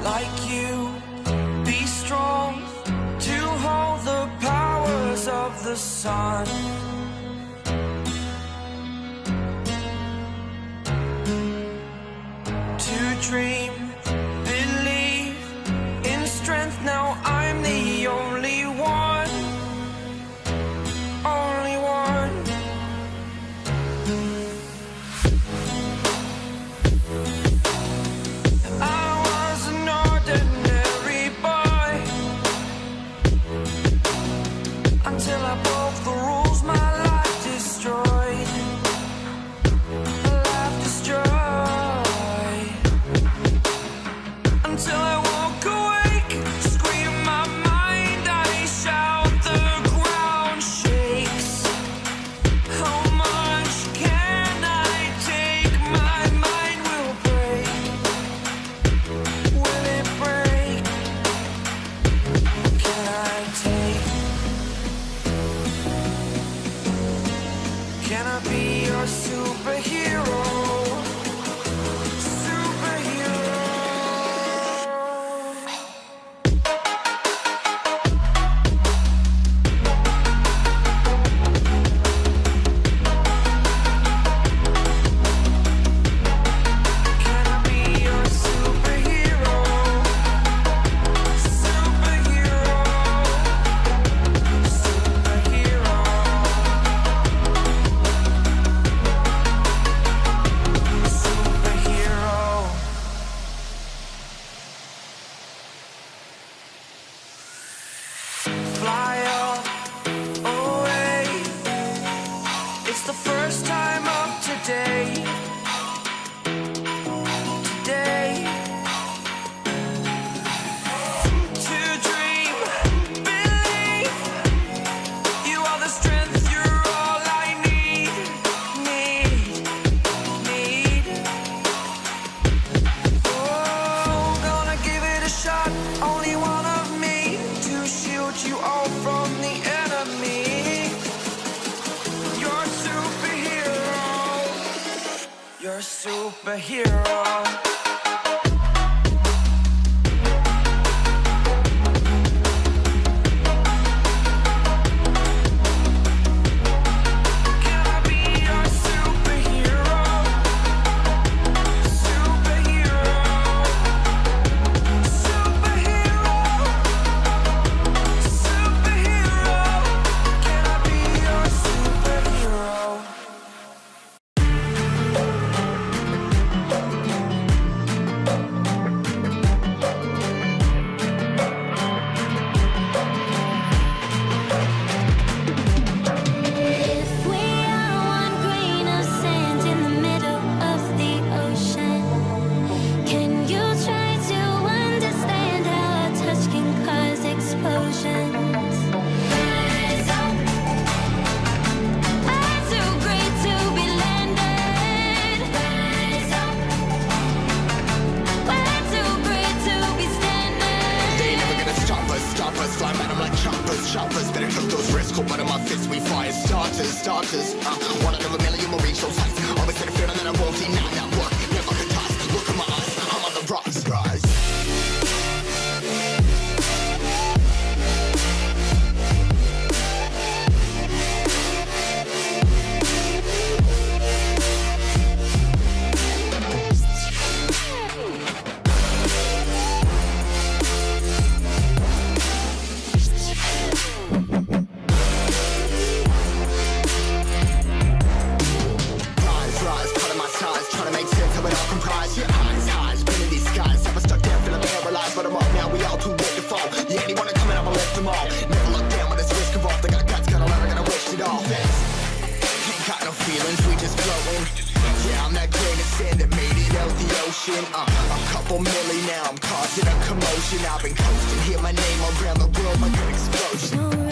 like you. Be strong to hold the powers of the sun. To dream, believe in strength. Now I'm the only one. Only one. I was an ordinary boy until I broke the rules. My life destroyed. Life destroyed. Until I woke awake, scream my mind, I shout, the ground shakes. How much can I take? My mind will break. Will it break? Can I take? Can I be your superhero? Fly up, away. It's the first time of today. Today. To dream, believe. You are the strength, you're all I need. Need. Oh, gonna give it a shot. Only one of me to shield you all from the enemy. You're a superhero. You're a superhero. Can I be your superhero? Superhero. Superhero. Superhero. Can I be your superhero? If we are one grain of sand in the middle of the ocean, can you try to understand how our touch can cause explosions? Rise up. I'm too great to be landed. Rise up. We're too great to be standing. They ain't never gonna stop us, flying at 'em like choppers. Better cook those risks, cold blood in my fists, we fire starters. One out of a million will reach those heights. Always in a feeling that I won't deny. Not work, never could toss. Look in my eyes, I'm on the rocks, guys. Rise, cutting my size, trying to make sense of it all comprised. Yeah, highs, been in these skies. Never stuck down, feeling paralyzed, but I'm up now. We all too late to fall. Yeah, anyone that coming, I'ma lift them all. Never look down when it's risk involved. They got guts, gotta learn, I gotta wish it off. Ain't got no feelings, we just flowing. Yeah, I'm that grain of sand that made it out the ocean. A couple milli now, I'm causing a commotion. I've been coasting, hear my name around the world like an explosion.